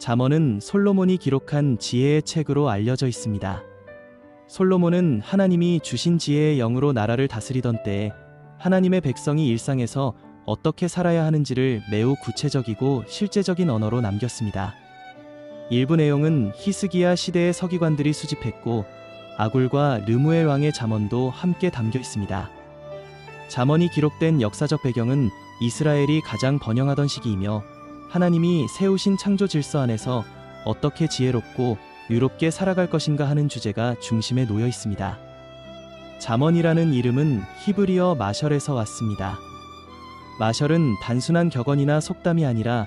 잠언은 솔로몬이 기록한 지혜의 책으로 알려져 있습니다. 솔로몬은 하나님이 주신 지혜의 영으로 나라를 다스리던 때에 하나님의 백성이 일상에서 어떻게 살아야 하는지를 매우 구체적이고 실제적인 언어로 남겼습니다. 일부 내용은 히스기야 시대의 서기관들이 수집했고 아굴과 르무엘 왕의 잠언도 함께 담겨 있습니다. 잠언이 기록된 역사적 배경은 이스라엘이 가장 번영하던 시기이며 하나님이 세우신 창조 질서 안에서 어떻게 지혜롭고 유롭게 살아갈 것인가 하는 주제가 중심에 놓여 있습니다. 잠언이라는 이름은 히브리어 마셜에서 왔습니다. 마셜은 단순한 격언이나 속담이 아니라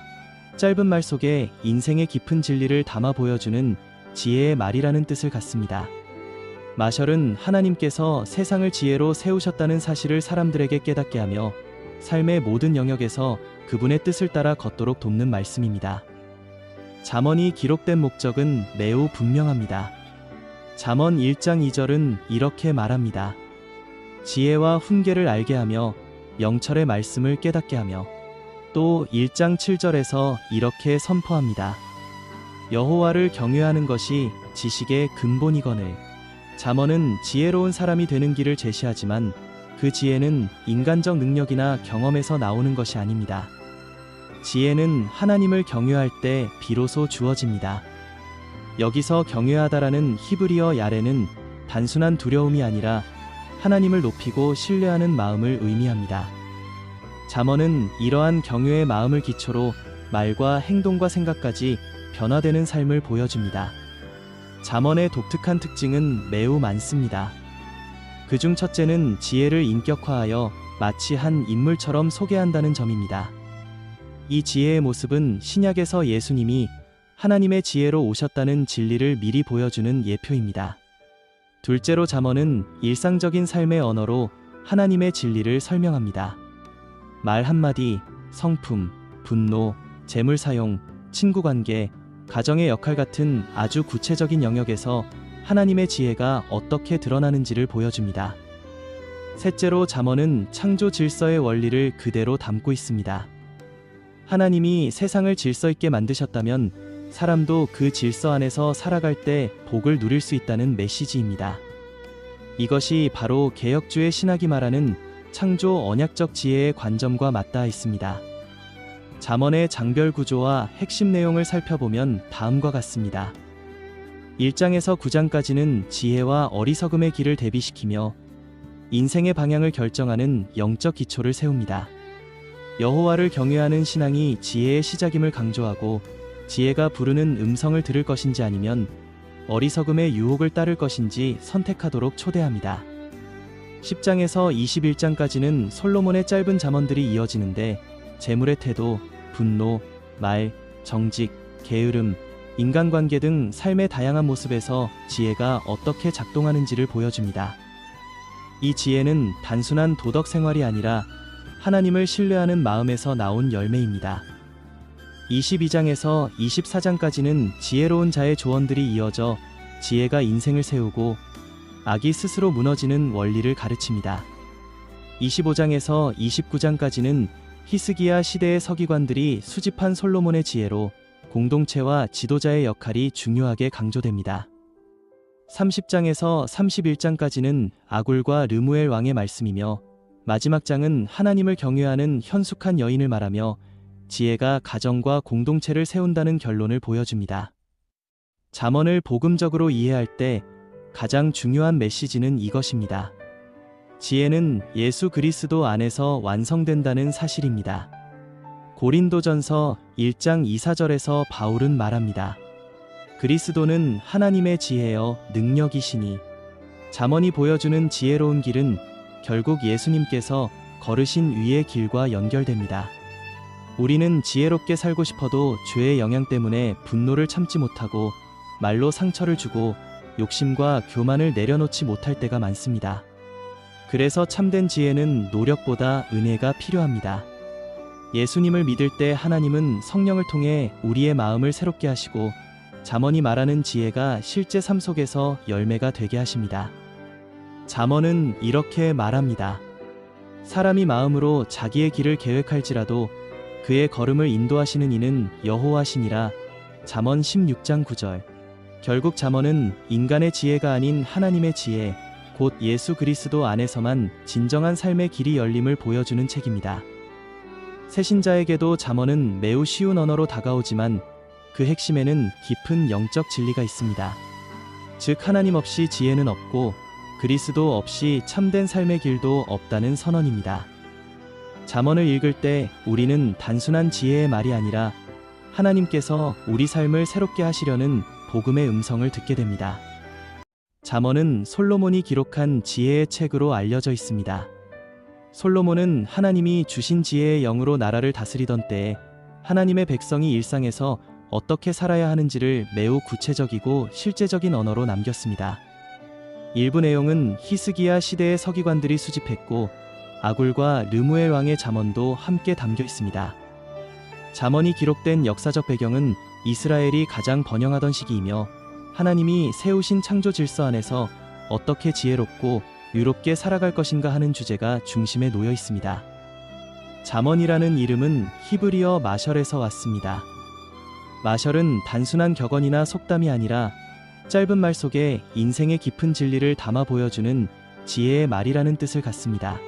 짧은 말 속에 인생의 깊은 진리를 담아 보여주는 지혜의 말이라는 뜻을 갖습니다. 마셜은 하나님께서 세상을 지혜로 세우셨다는 사실을 사람들에게 깨닫게 하며 삶의 모든 영역에서 그분의 뜻을 따라 걷도록 돕는 말씀입니다. 잠언이 기록된 목적은 매우 분명합니다. 잠언 1장 2절은 이렇게 말합니다. 지혜와 훈계를 알게 하며 영철의 말씀을 깨닫게 하며, 또 1장 7절에서 이렇게 선포합니다. 여호와를 경외하는 것이 지식의 근본이거늘. 잠언은 지혜로운 사람이 되는 길을 제시하지만 그 지혜는 인간적 능력이나 경험에서 나오는 것이 아닙니다. 지혜는 하나님을 경외할 때 비로소 주어집니다. 여기서 경외하다라는 히브리어 야레는 단순한 두려움이 아니라 하나님을 높이고 신뢰하는 마음을 의미합니다. 잠언은 이러한 경외의 마음을 기초로 말과 행동과 생각까지 변화되는 삶을 보여줍니다. 잠언의 독특한 특징은 매우 많습니다. 그중 첫째는 지혜를 인격화하여 마치 한 인물처럼 소개한다는 점입니다. 이 지혜의 모습은 신약에서 예수님이 하나님의 지혜로 오셨다는 진리를 미리 보여주는 예표입니다. 둘째로 잠언은 일상적인 삶의 언어로 하나님의 진리를 설명합니다. 말 한마디, 성품, 분노, 재물 사용, 친구관계, 가정의 역할 같은 아주 구체적인 영역에서 하나님의 지혜가 어떻게 드러나는지를 보여줍니다. 셋째로 잠언은 창조 질서의 원리를 그대로 담고 있습니다. 하나님이 세상을 질서 있게 만드셨다면 사람도 그 질서 안에서 살아갈 때 복을 누릴 수 있다는 메시지입니다. 이것이 바로 개혁주의 신학이 말하는 창조 언약적 지혜의 관점과 맞닿아 있습니다. 잠언의 장별 구조와 핵심 내용을 살펴보면 다음과 같습니다. 1장에서 9장까지는 지혜와 어리석음의 길을 대비시키며 인생의 방향을 결정하는 영적 기초를 세웁니다. 여호와를 경외하는 신앙이 지혜의 시작임을 강조하고 지혜가 부르는 음성을 들을 것인지 아니면 어리석음의 유혹을 따를 것인지 선택하도록 초대합니다. 10장에서 21장까지는 솔로몬의 짧은 잠언들이 이어지는데 재물의 태도, 분노, 말, 정직, 게으름, 인간관계 등 삶의 다양한 모습에서 지혜가 어떻게 작동하는지를 보여줍니다. 이 지혜는 단순한 도덕 생활이 아니라 하나님을 신뢰하는 마음에서 나온 열매입니다. 22장에서 24장까지는 지혜로운 자의 조언들이 이어져 지혜가 인생을 세우고 악이 스스로 무너지는 원리를 가르칩니다. 25장에서 29장까지는 히스기야 시대의 서기관들이 수집한 솔로몬의 지혜로 공동체와 지도자의 역할이 중요하게 강조됩니다. 30장에서 31장까지는 아굴과 르무엘 왕의 말씀이며 마지막 장은 하나님을 경외하는 현숙한 여인을 말하며 지혜가 가정과 공동체를 세운다는 결론을 보여줍니다. 잠언을 복음적으로 이해할 때 가장 중요한 메시지는 이것입니다. 지혜는 예수 그리스도 안에서 완성된다는 사실입니다. 고린도전서 1장 2-4절에서 바울은 말합니다. 그리스도는 하나님의 지혜여 능력이시니. 잠언이 보여주는 지혜로운 길은 결국 예수님께서 걸으신 위의 길과 연결됩니다. 우리는 지혜롭게 살고 싶어도 죄의 영향 때문에 분노를 참지 못하고 말로 상처를 주고 욕심과 교만을 내려놓지 못할 때가 많습니다. 그래서 참된 지혜는 노력보다 은혜가 필요합니다. 예수님을 믿을 때 하나님은 성령을 통해 우리의 마음을 새롭게 하시고 잠언이 말하는 지혜가 실제 삶 속에서 열매가 되게 하십니다. 잠언은 이렇게 말합니다. 사람이 마음으로 자기의 길을 계획할지라도 그의 걸음을 인도하시는 이는 여호와시니라. 잠언 16장 9절. 결국 잠언은 인간의 지혜가 아닌 하나님의 지혜, 곧 예수 그리스도 안에서만 진정한 삶의 길이 열림을 보여주는 책입니다. 새신자에게도 잠언은 매우 쉬운 언어로 다가오지만 그 핵심에는 깊은 영적 진리가 있습니다. 즉 하나님 없이 지혜는 없고 그리스도 없이 참된 삶의 길도 없다는 선언입니다. 잠언을 읽을 때 우리는 단순한 지혜의 말이 아니라 하나님께서 우리 삶을 새롭게 하시려는 복음의 음성을 듣게 됩니다. 잠언은 솔로몬이 기록한 지혜의 책으로 알려져 있습니다. 솔로몬은 하나님이 주신 지혜의 영으로 나라를 다스리던 때에 하나님의 백성이 일상에서 어떻게 살아야 하는지를 매우 구체적이고 실제적인 언어로 남겼습니다. 일부 내용은 히스기야 시대의 서기관들이 수집했고 아굴과 르무엘 왕의 잠언도 함께 담겨 있습니다. 잠언이 기록된 역사적 배경은 이스라엘이 가장 번영하던 시기이며 하나님이 세우신 창조 질서 안에서 어떻게 지혜롭고 유롭게 살아갈 것인가 하는 주제가 중심에 놓여 있습니다. 잠언이라는 이름은 히브리어 마셜에서 왔습니다. 마셜은 단순한 격언이나 속담이 아니라 짧은 말 속에 인생의 깊은 진리를 담아 보여주는 지혜의 말이라는 뜻을 갖습니다.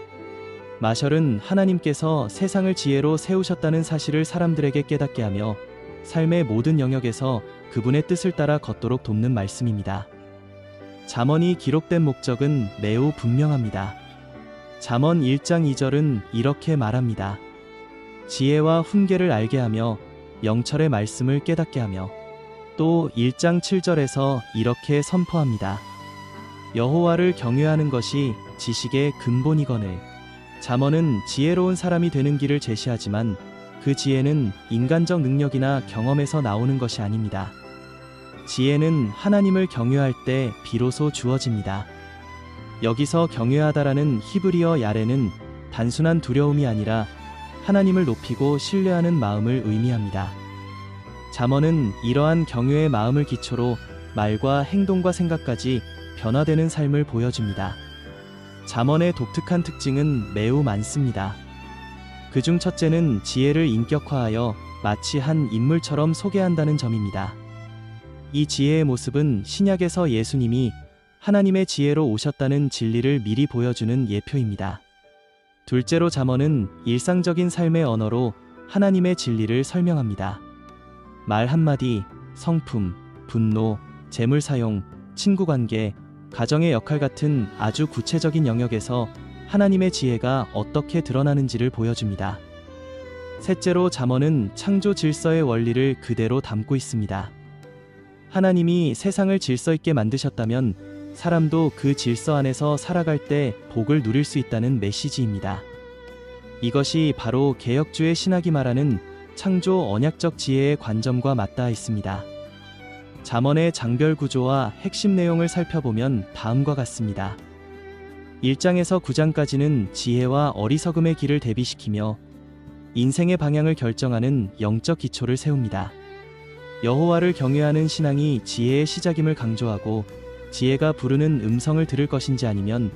마셜은 하나님께서 세상을 지혜로 세우셨다는 사실을 사람들에게 깨닫게 하며 삶의 모든 영역에서 그분의 뜻을 따라 걷도록 돕는 말씀입니다. 잠언이 기록된 목적은 매우 분명합니다. 잠언 1장 2절은 이렇게 말합니다. 지혜와 훈계를 알게 하며 영철의 말씀을 깨닫게 하며, 또 1장 7절에서 이렇게 선포합니다. 여호와를 경외하는 것이 지식의 근본이거늘. 잠언은 지혜로운 사람이 되는 길을 제시하지만 그 지혜는 인간적 능력이나 경험에서 나오는 것이 아닙니다. 지혜는 하나님을 경외할 때 비로소 주어집니다. 여기서 경외하다라는 히브리어 야레는 단순한 두려움이 아니라 하나님을 높이고 신뢰하는 마음을 의미합니다. 잠언은 이러한 경외의 마음을 기초로 말과 행동과 생각까지 변화되는 삶을 보여줍니다. 잠언의 독특한 특징은 매우 많습니다. 그중 첫째는 지혜를 인격화하여 마치 한 인물처럼 소개한다는 점입니다. 이 지혜의 모습은 신약에서 예수님이 하나님의 지혜로 오셨다는 진리를 미리 보여주는 예표입니다. 둘째로 잠언은 일상적인 삶의 언어로 하나님의 진리를 설명합니다. 말 한마디, 성품, 분노, 재물 사용, 친구관계, 가정의 역할 같은 아주 구체적인 영역에서 하나님의 지혜가 어떻게 드러나는지를 보여줍니다. 셋째로 잠언은 창조 질서의 원리를 그대로 담고 있습니다. 하나님이 세상을 질서 있게 만드셨다면 사람도 그 질서 안에서 살아갈 때 복을 누릴 수 있다는 메시지입니다. 이것이 바로 개혁주의 신학이 말하는 창조 언약적 지혜의 관점과 맞닿아 있습니다. 잠언의 장별 구조와 핵심 내용을 살펴보면 다음과 같습니다. 1장에서 9장까지는 지혜와 어리석음의 길을 대비시키며 인생의 방향을 결정하는 영적 기초를 세웁니다. 여호와를 경외하는 신앙이 지혜의 시작임을 강조하고 지혜가 부르는 음성을 들을 것인지 아니면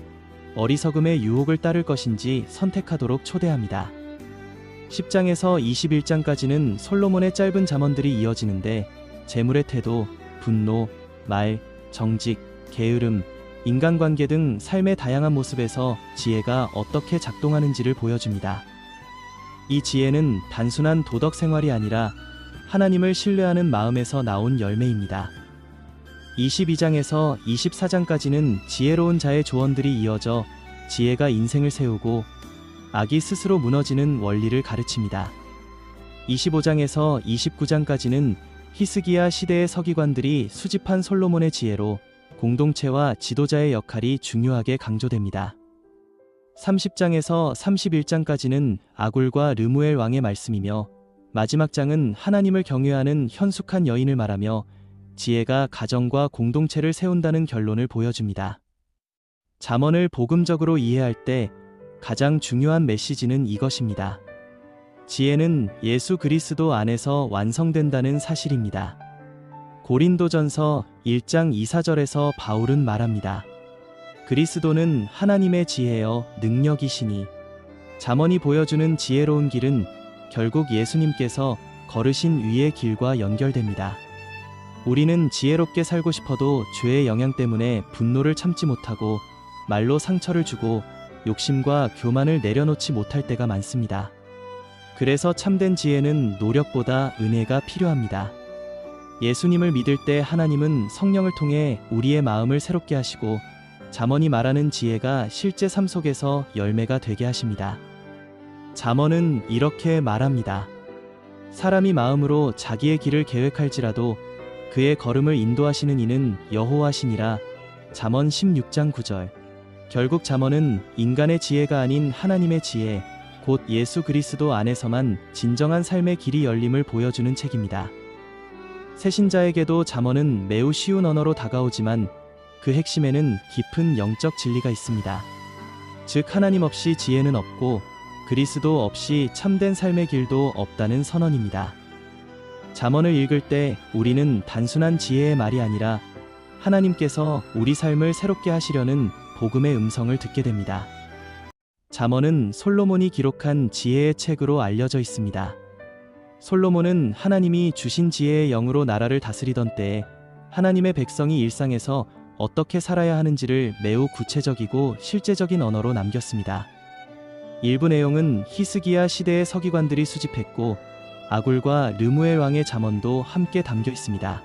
어리석음의 유혹을 따를 것인지 선택하도록 초대합니다. 10장에서 21장까지는 솔로몬의 짧은 잠언들이 이어지는데 재물의 태도, 분노, 말, 정직, 게으름, 인간관계 등 삶의 다양한 모습에서 지혜가 어떻게 작동하는지를 보여줍니다. 이 지혜는 단순한 도덕 생활이 아니라 하나님을 신뢰하는 마음에서 나온 열매입니다. 22장에서 24장까지는 지혜로운 자의 조언들이 이어져 지혜가 인생을 세우고 악이 스스로 무너지는 원리를 가르칩니다. 25장에서 29장까지는 히스기야 시대의 서기관들이 수집한 솔로몬의 지혜로 공동체와 지도자의 역할이 중요하게 강조됩니다. 30장에서 31장까지는 아굴과 르무엘 왕의 말씀이며 마지막 장은 하나님을 경외하는 현숙한 여인을 말하며 지혜가 가정과 공동체를 세운다는 결론을 보여줍니다. 잠언을 복음적으로 이해할 때 가장 중요한 메시지는 이것입니다. 지혜는 예수 그리스도 안에서 완성된다는 사실입니다. 고린도전서 1장 2-4절에서 바울은 말합니다. 그리스도는 하나님의 지혜여 능력이시니. 잠언이 보여주는 지혜로운 길은 결국 예수님께서 걸으신 위의 길과 연결됩니다. 우리는 지혜롭게 살고 싶어도 죄의 영향 때문에 분노를 참지 못하고 말로 상처를 주고 욕심과 교만을 내려놓지 못할 때가 많습니다. 그래서 참된 지혜는 노력보다 은혜가 필요합니다. 예수님을 믿을 때 하나님은 성령을 통해 우리의 마음을 새롭게 하시고 잠언이 말하는 지혜가 실제 삶 속에서 열매가 되게 하십니다. 잠언은 이렇게 말합니다. 사람이 마음으로 자기의 길을 계획할지라도 그의 걸음을 인도하시는 이는 여호와시니라. 잠언 16장 9절. 결국 잠언은 인간의 지혜가 아닌 하나님의 지혜, 곧 예수 그리스도 안에서만 진정한 삶의 길이 열림을 보여주는 책입니다. 새신자에게도 잠언은 매우 쉬운 언어로 다가오지만 그 핵심에는 깊은 영적 진리가 있습니다. 즉 하나님 없이 지혜는 없고 그리스도 없이 참된 삶의 길도 없다는 선언입니다. 잠언을 읽을 때 우리는 단순한 지혜의 말이 아니라 하나님께서 우리 삶을 새롭게 하시려는 복음의 음성을 듣게 됩니다. 잠언은 솔로몬이 기록한 지혜의 책으로 알려져 있습니다. 솔로몬은 하나님이 주신 지혜의 영으로 나라를 다스리던 때에 하나님의 백성이 일상에서 어떻게 살아야 하는지를 매우 구체적이고 실제적인 언어로 남겼습니다. 일부 내용은 히스기야 시대의 서기관들이 수집했고 아굴과 르무엘 왕의 잠언도 함께 담겨 있습니다.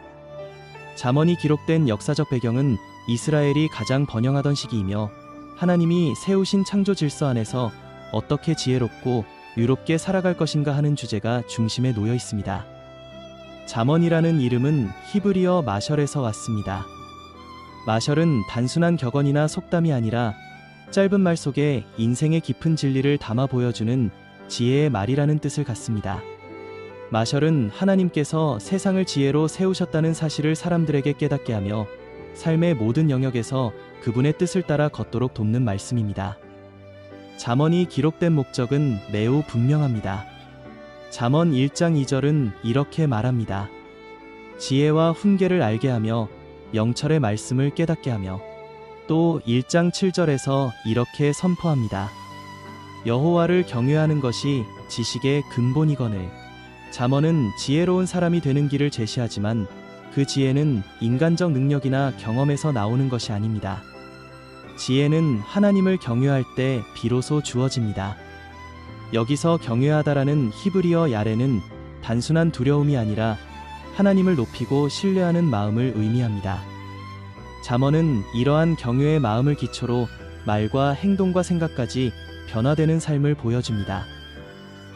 잠언이 기록된 역사적 배경은 이스라엘이 가장 번영하던 시기이며 하나님이 세우신 창조 질서 안에서 어떻게 지혜롭고 유롭게 살아갈 것인가 하는 주제가 중심에 놓여 있습니다. 잠언이라는 이름은 히브리어 마셜에서 왔습니다. 마셜은 단순한 격언이나 속담이 아니라 짧은 말 속에 인생의 깊은 진리를 담아 보여주는 지혜의 말이라는 뜻을 갖습니다. 마셜은 하나님께서 세상을 지혜로 세우셨다는 사실을 사람들에게 깨닫게 하며 삶의 모든 영역에서 그분의 뜻을 따라 걷도록 돕는 말씀입니다. 잠언이 기록된 목적은 매우 분명합니다. 잠언 1장 2절은 이렇게 말합니다. 지혜와 훈계를 알게 하며 영철의 말씀을 깨닫게 하며, 또 1장 7절에서 이렇게 선포합니다. 여호와를 경외하는 것이 지식의 근본이거늘. 잠언은 지혜로운 사람이 되는 길을 제시하지만 그 지혜는 인간적 능력이나 경험에서 나오는 것이 아닙니다. 지혜는 하나님을 경외할 때 비로소 주어집니다. 여기서 경외하다라는 히브리어 야레는 단순한 두려움이 아니라 하나님을 높이고 신뢰하는 마음을 의미합니다. 잠언은 이러한 경외의 마음을 기초로 말과 행동과 생각까지 변화되는 삶을 보여줍니다.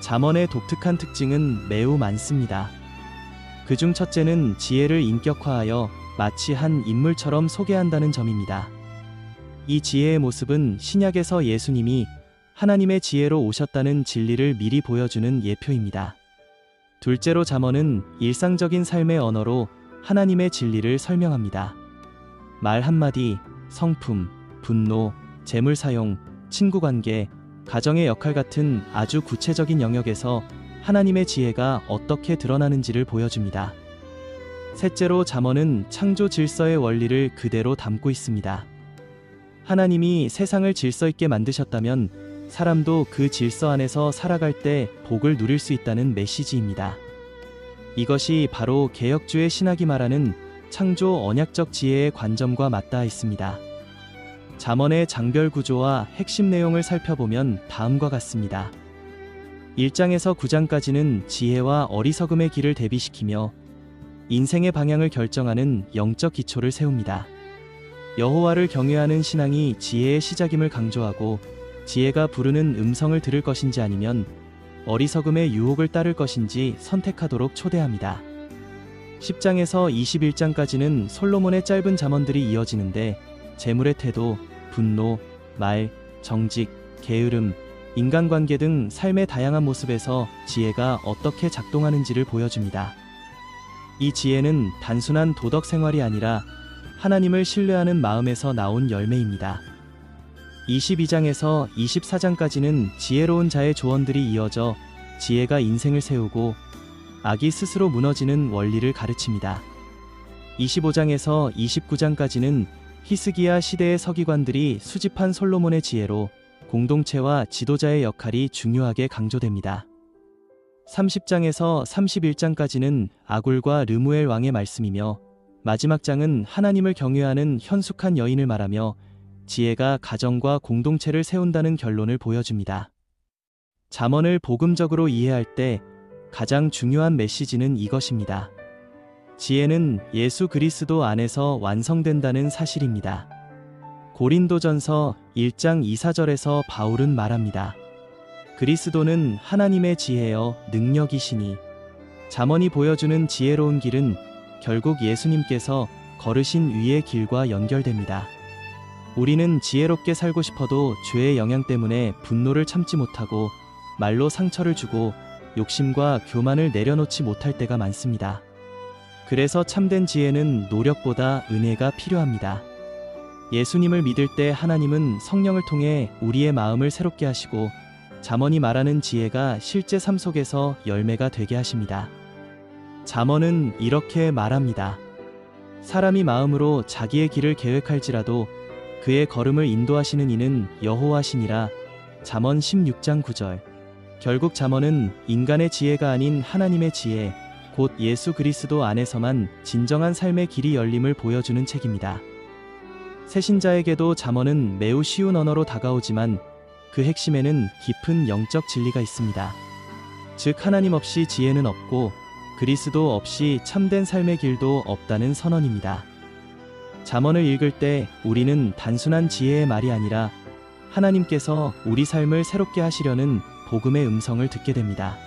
잠언의 독특한 특징은 매우 많습니다. 그중 첫째는 지혜를 인격화하여 마치 한 인물처럼 소개한다는 점입니다. 이 지혜의 모습은 신약에서 예수님이 하나님의 지혜로 오셨다는 진리를 미리 보여주는 예표입니다. 둘째로 잠언은 일상적인 삶의 언어로 하나님의 진리를 설명합니다. 말 한마디, 성품, 분노, 재물 사용, 친구관계, 가정의 역할 같은 아주 구체적인 영역에서 하나님의 지혜가 어떻게 드러나는지를 보여줍니다. 셋째로 잠언은 창조 질서의 원리를 그대로 담고 있습니다. 하나님이 세상을 질서 있게 만드셨다면 사람도 그 질서 안에서 살아갈 때 복을 누릴 수 있다는 메시지입니다. 이것이 바로 개혁주의 신학이 말하는 창조 언약적 지혜의 관점과 맞닿아 있습니다. 잠언의 장별 구조와 핵심 내용을 살펴보면 다음과 같습니다. 1장에서 9장까지는 지혜와 어리석음의 길을 대비시키며 인생의 방향을 결정하는 영적 기초를 세웁니다. 여호와를 경외하는 신앙이 지혜의 시작임을 강조하고 지혜가 부르는 음성을 들을 것인지 아니면 어리석음의 유혹을 따를 것인지 선택하도록 초대합니다. 10장에서 21장까지는 솔로몬의 짧은 잠언들이 이어지는데 재물의 태도, 분노, 말, 정직, 게으름, 인간관계 등 삶의 다양한 모습에서 지혜가 어떻게 작동하는지를 보여줍니다. 이 지혜는 단순한 도덕 생활이 아니라 하나님을 신뢰하는 마음에서 나온 열매입니다. 22장에서 24장까지는 지혜로운 자의 조언들이 이어져 지혜가 인생을 세우고 악이 스스로 무너지는 원리를 가르칩니다. 25장에서 29장까지는 히스기야 시대의 서기관들이 수집한 솔로몬의 지혜로 공동체와 지도자의 역할이 중요하게 강조됩니다. 30장에서 31장까지는 아굴과 르무엘 왕의 말씀이며 마지막 장은 하나님을 경외하는 현숙한 여인을 말하며 지혜가 가정과 공동체를 세운다는 결론을 보여줍니다. 잠언을 복음적으로 이해할 때 가장 중요한 메시지는 이것입니다. 지혜는 예수 그리스도 안에서 완성된다는 사실입니다. 고린도전서 1장 2-4절에서 바울은 말합니다. 그리스도는 하나님의 지혜여 능력이시니. 잠언이 보여주는 지혜로운 길은 결국 예수님께서 걸으신 위의 길과 연결됩니다. 우리는 지혜롭게 살고 싶어도 죄의 영향 때문에 분노를 참지 못하고 말로 상처를 주고 욕심과 교만을 내려놓지 못할 때가 많습니다. 그래서 참된 지혜는 노력보다 은혜가 필요합니다. 예수님을 믿을 때 하나님은 성령을 통해 우리의 마음을 새롭게 하시고 잠언이 말하는 지혜가 실제 삶 속에서 열매가 되게 하십니다. 잠언은 이렇게 말합니다. 사람이 마음으로 자기의 길을 계획할지라도 그의 걸음을 인도하시는 이는 여호와시니라. 잠언 16장 9절. 결국 잠언은 인간의 지혜가 아닌 하나님의 지혜, 곧 예수 그리스도 안에서만 진정한 삶의 길이 열림을 보여주는 책입니다. 새신자에게도 잠언은 매우 쉬운 언어로 다가오지만 그 핵심에는 깊은 영적 진리가 있습니다. 즉 하나님 없이 지혜는 없고 그리스도 없이 참된 삶의 길도 없다는 선언입니다. 잠언을 읽을 때 우리는 단순한 지혜의 말이 아니라 하나님께서 우리 삶을 새롭게 하시려는 복음의 음성을 듣게 됩니다.